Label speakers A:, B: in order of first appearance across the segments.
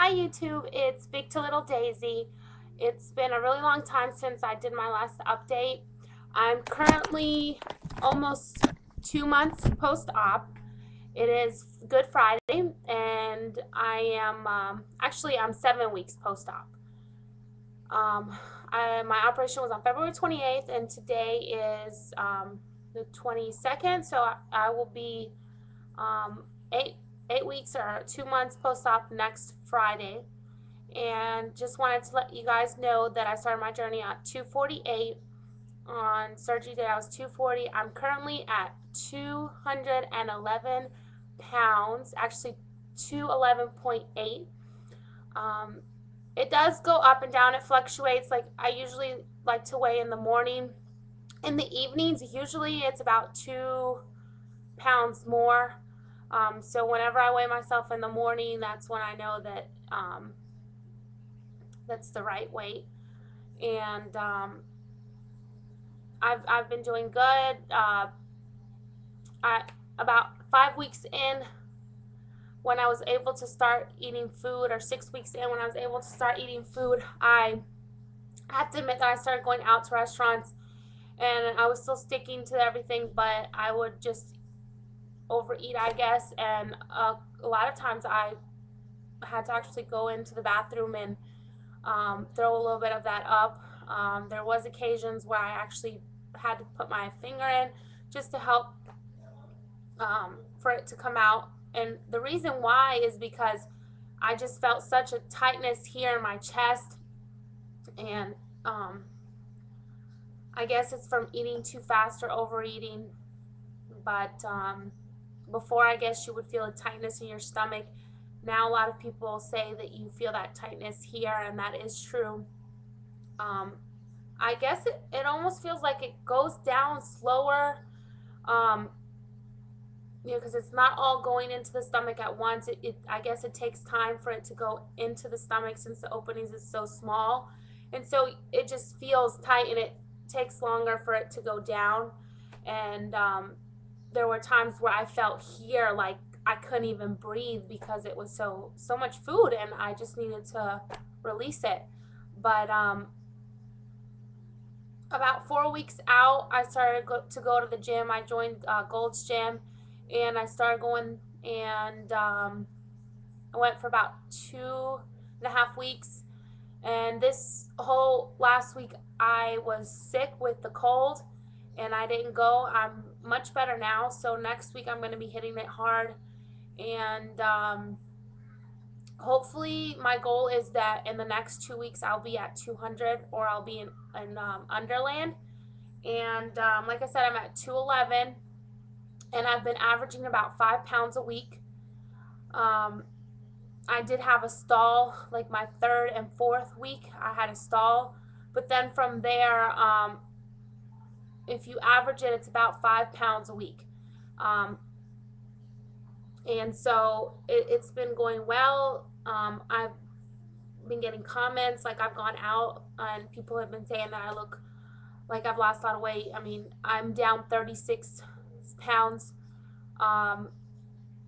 A: Hi YouTube, it's Big to Little Daisy. It's been a really long time since I did my last update. I'm currently almost 2 months post-op. It is Good Friday, and I am actually I'm 7 weeks post-op. Um, my operation was on February 28th, and today is the 22nd, so I will be um, eight 8 weeks or 2 months post-op next Friday. And just wanted to let you guys know that I started my journey at 248. On surgery day I was 240. I'm currently at 211 pounds, actually 211.8. um, it does go up and down, it fluctuates. Like, I usually like to weigh in the morning. In the evenings usually it's about 2 pounds more. So whenever I weigh myself in the morning, that's when I know that that's the right weight. And I've been doing good. About 5 weeks in, when I was able to start eating food, or 6 weeks in, when I was able to start eating food, I have to admit that I started going out to restaurants, and I was still sticking to everything, but I would just overeat, I guess. And a lot of times I had to actually go into the bathroom and throw a little bit of that up. There was occasions where I actually had to put my finger in just to help for it to come out. And the reason why is because I just felt such a tightness here in my chest. And I guess it's from eating too fast or overeating. But before, I guess you would feel a tightness in your stomach. Now a lot of people say that you feel that tightness here, and that is true. Um, I guess it almost feels like it goes down slower, um, because it's not all going into the stomach at once. I guess it takes time for it to go into the stomach since the openings is so small. And so it just feels tight, and it takes longer for it to go down. And there were times where I felt here like I couldn't even breathe because it was so much food, and I just needed to release it. But about 4 weeks out, I started to go to the gym. I joined Gold's Gym, and I started going, and I went for about 2.5 weeks. And this whole last week, I was sick with the cold, and I didn't go. I'm much better now, so next week I'm going to be hitting it hard. And hopefully my goal is that in the next 2 weeks I'll be at 200, or I'll be in Underland. And like I said, I'm at 211, and I've been averaging about 5 pounds a week. I did have a stall, like my third and fourth week I had a stall, but then from there, if you average it, it's about 5 pounds a week. And so it's been going well. I've been getting comments, like I've gone out and people have been saying that I look like I've lost a lot of weight. I mean, I'm down 36 pounds. Um,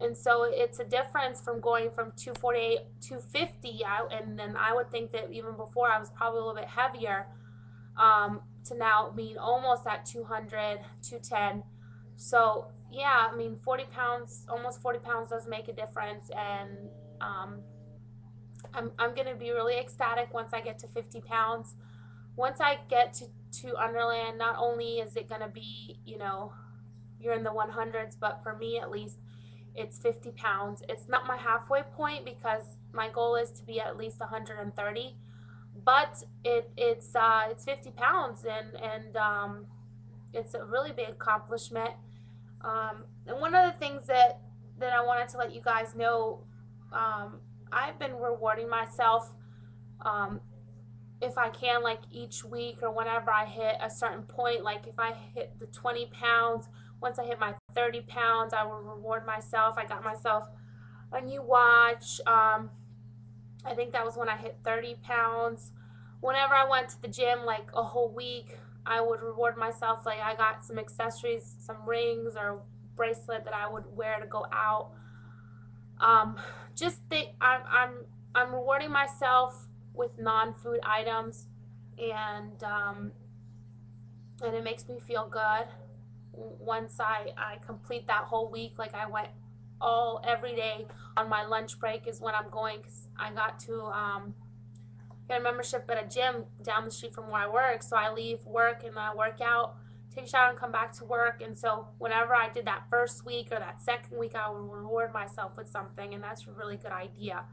A: and so it's a difference from going from 248 250 out, and then I would think that even before I was probably a little bit heavier, to now being almost at 200 210. So yeah, I mean, 40 pounds, almost 40 pounds does make a difference. And I'm gonna be really ecstatic once I get to 50 pounds. Once I get to Underland, not only is it gonna be, you're in the 100s, but for me at least, it's 50 pounds. It's not my halfway point because my goal is to be at least 130, but it's 50 pounds, and it's a really big accomplishment. And one of the things that I wanted to let you guys know, I've been rewarding myself, um, if I can, like each week or whenever I hit a certain point. Like if I hit the 20 pounds, once I hit my 30 pounds, I will reward myself. I got myself a new watch. I think that was when I hit 30 pounds. Whenever I went to the gym, like a whole week, I would reward myself. Like, I got some accessories, some rings or bracelet that I would wear to go out. Just think, I'm I'm rewarding myself with non-food items, and and it makes me feel good once I complete that whole week. Like I went all every day on my lunch break is when I'm going, because I got to get a membership at a gym down the street from where I work. So I leave work and I work out, take a shower, and come back to work. And so whenever I did that first week or that second week, I would reward myself with something, and that's a really good idea.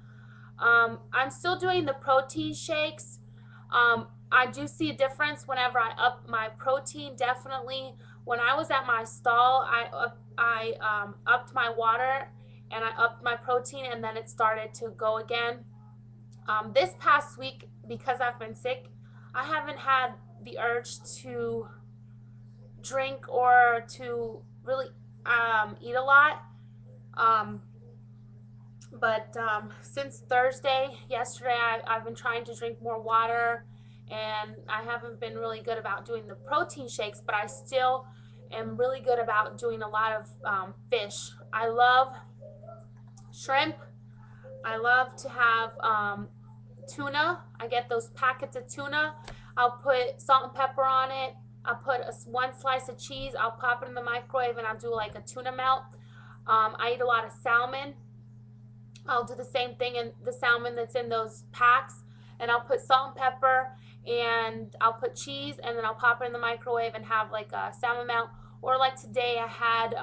A: I'm still doing the protein shakes. I do see a difference whenever I up my protein. Definitely, when I was at my stall, I upped my water and I upped my protein, and then it started to go again. This past week, because I've been sick, I haven't had the urge to drink or to really eat a lot. Um, but since Thursday, yesterday, I've been trying to drink more water, and I haven't been really good about doing the protein shakes, but I still am really good about doing a lot of fish. I love shrimp. I love to have tuna. I get those packets of tuna. I'll put salt and pepper on it. I'll put one slice of cheese. I'll pop it in the microwave and I'll do like a tuna melt. I eat a lot of salmon. I'll do the same thing in the salmon that's in those packs, and I'll put salt and pepper, and I'll put cheese, and then I'll pop it in the microwave and have like a salmon melt. Or like today, I had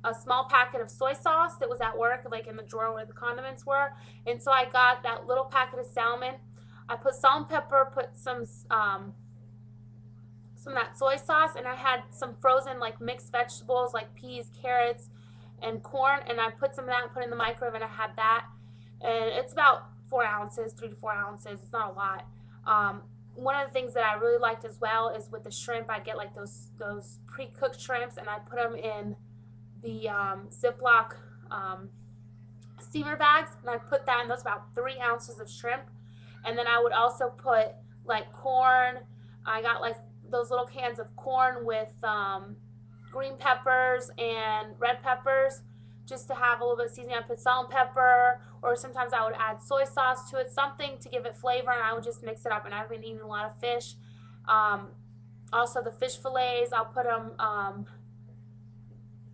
A: a small packet of soy sauce that was at work, like in the drawer where the condiments were, and so I got that little packet of salmon. I put salt and pepper, put some of that soy sauce, and I had some frozen like mixed vegetables like peas, carrots, and corn, and I put some of that and put it in the microwave, and I had that, and it's about 4 ounces, 3 to 4 ounces. It's not a lot. One of the things that I really liked as well is with the shrimp, I'd get like those pre-cooked shrimps, and I'd put them in the Ziploc steamer bags, and I'd put that in those about 3 ounces of shrimp, and then I would also put like corn. I got like those little cans of corn with green peppers and red peppers, just to have a little bit of seasoning. I put salt and pepper, or sometimes I would add soy sauce to it, something to give it flavor, and I would just mix it up. And I've been eating a lot of fish. Um, Also, the fish fillets, I'll put them,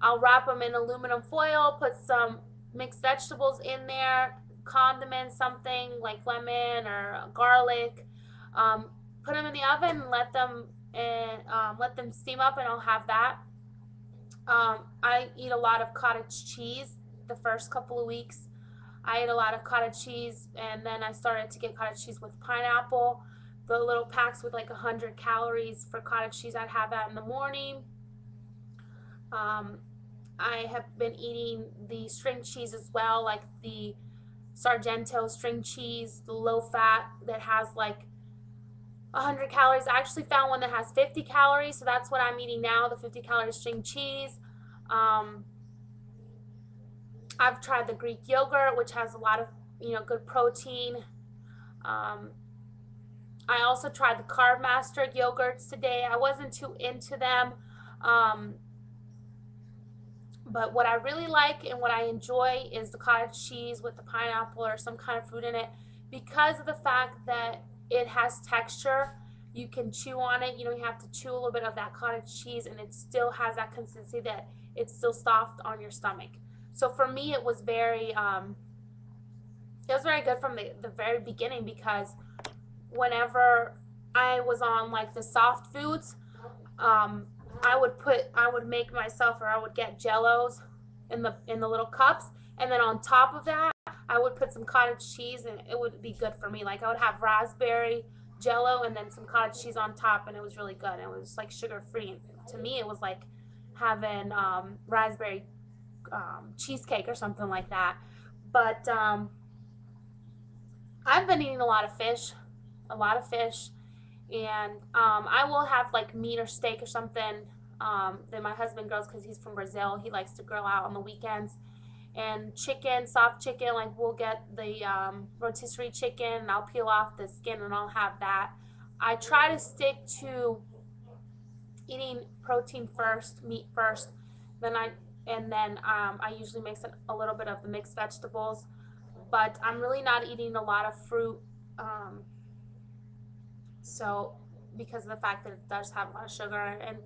A: I'll wrap them in aluminum foil, put some mixed vegetables in there, condiments, something like lemon or garlic. Um, Put them in the oven and let them steam up, and I'll have that. I eat a lot of cottage cheese the first couple of weeks. I ate a lot of cottage cheese, and then I started to get cottage cheese with pineapple. The little packs with like 100 calories for cottage cheese, I'd have that in the morning. Um, I have been eating the string cheese as well, like the Sargento string cheese, the low fat that has like 100 calories. I actually found one that has 50 calories, so that's what I'm eating now, the 50-calorie string cheese. Um, I've tried the Greek yogurt, which has a lot of good protein. Um, I also tried the Carb Master yogurts today. I wasn't too into them, um, but what I really like and what I enjoy is the cottage cheese with the pineapple or some kind of fruit in it, because of the fact that it has texture. You can chew on it. You have to chew a little bit of that cottage cheese, and it still has that consistency that it's still soft on your stomach. So for me, it was very good from the very beginning, because whenever I was on like the soft foods, um, I would make myself, or I would get Jellos in the little cups, and then on top of that, I would put some cottage cheese, and it would be good for me. Like I would have raspberry Jello and then some cottage cheese on top, and it was really good. It was like sugar free. To me, it was like having raspberry cheesecake or something like that. But I've been eating a lot of fish, and I will have like meat or steak or something that my husband grills, because he's from Brazil. He likes to grill out on the weekends. And chicken, soft chicken, like we'll get the rotisserie chicken, and I'll peel off the skin and I'll have that. I try to stick to eating protein first, meat first, then I usually mix in a little bit of the mixed vegetables. but I'm really not eating a lot of fruit. So because of the fact that it does have a lot of sugar, and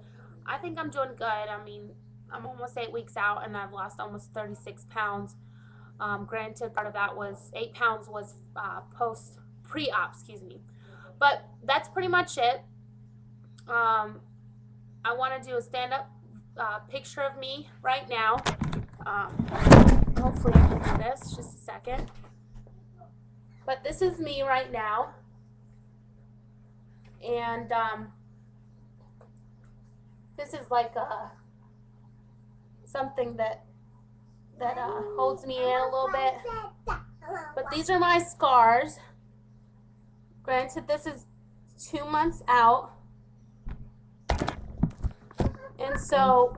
A: I think I'm doing good. I mean, I'm almost 8 weeks out and I've lost almost 36 pounds. Granted, part of that was 8 pounds was pre-op, excuse me. But that's pretty much it. Um, I want to do a stand-up picture of me right now. Hopefully I can do this. Just a second. But this is me right now. And this is like something that holds me in a little bit. But these are my scars. Granted, this is 2 months out. And so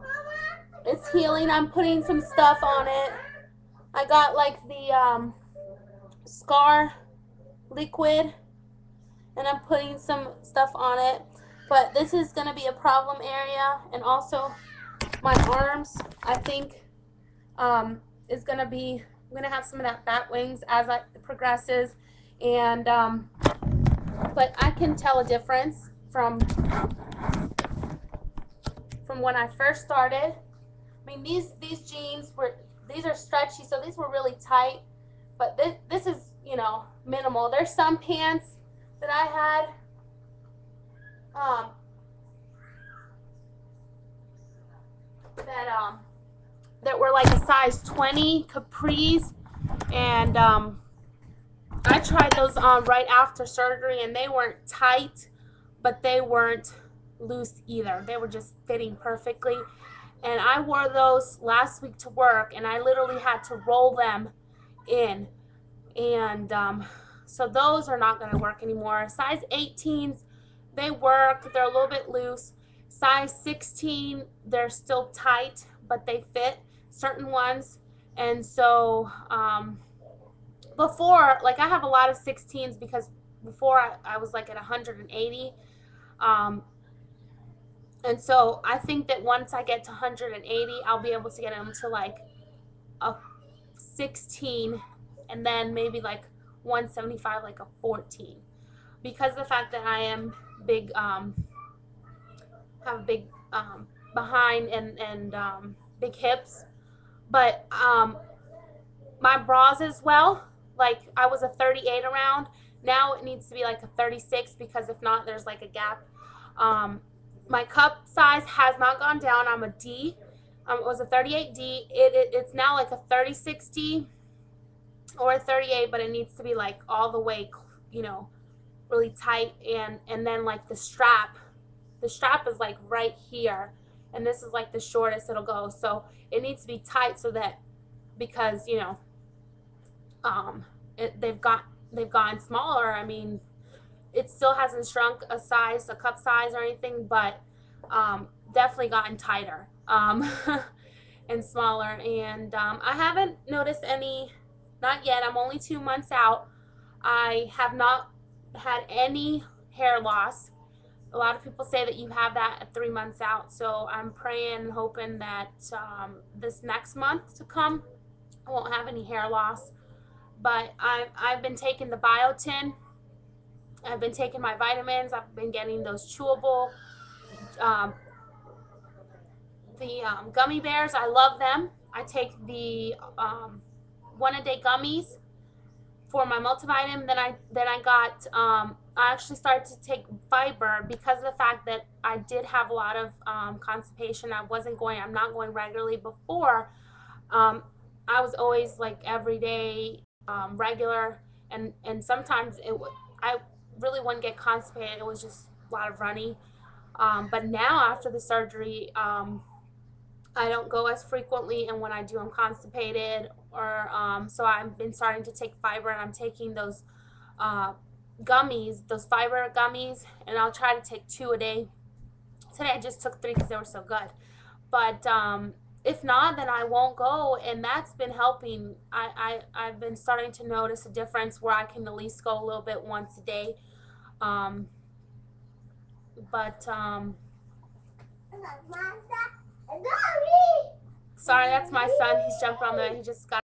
A: it's healing. I'm putting some stuff on it. I got like the scar liquid, and I'm putting some stuff on it. But this is going to be a problem area, and also my arms, I think, is going to be, I'm going to have some of that bat wings as it progresses. And but I can tell a difference from when I first started. I mean, these jeans these are stretchy, so these were really tight, but this is, you know, minimal. There's some pants that I had that were like a size 20 capris, and I tried those on right after surgery, and they weren't tight, but they weren't loose either. They were just fitting perfectly. And I wore those last week to work, and I literally had to roll them in. And so those are not going to work anymore. Size 18s, they work. They're a little bit loose. Size 16, they're still tight, but they fit certain ones. And so before, like, I have a lot of 16s because before I was like at 180. And so I think that once I get to 180, I'll be able to get them to like a 16, and then maybe like 175, like a 14. Because of the fact that I am big, have a big behind and big hips. But my bras as well, like I was a 38 around. Now it needs to be like a 36, because if not, there's like a gap. My cup size has not gone down. I'm a D. It was a 38D. It's now like a 36D or a 38, but it needs to be like all the way, you know, really tight. And then like the strap is like right here, and this is like the shortest it'll go. So it needs to be tight, so that, because, you know, they've gotten smaller. I mean, it still hasn't shrunk a cup size or anything, but definitely gotten tighter and smaller. And I haven't noticed any, not yet. I'm only 2 months out. I have not had any hair loss. A lot of people say that you have that at 3 months out. So I'm praying and hoping that this next month to come, I won't have any hair loss. But I've been taking the biotin. I've been taking my vitamins. I've been getting those chewable, gummy bears. I love them. I take the 1-a-day gummies for my multivitamin. Then I got I actually started to take fiber because of the fact that I did have a lot of constipation. I'm not going regularly before. I was always like every day, regular, and sometimes I really wouldn't get constipated. It was just a lot of running. But now after the surgery, I don't go as frequently, and when I do, I'm constipated. Or so I've been starting to take fiber, and I'm taking those gummies, those fiber gummies, and I'll try to take 2 a day. Today I just took 3 because they were so good. But if not, then I won't go, and that's been helping. I've been starting to notice a difference where I can at least go a little bit once a day. Sorry, that's my son. He's jumping on the bed. He just got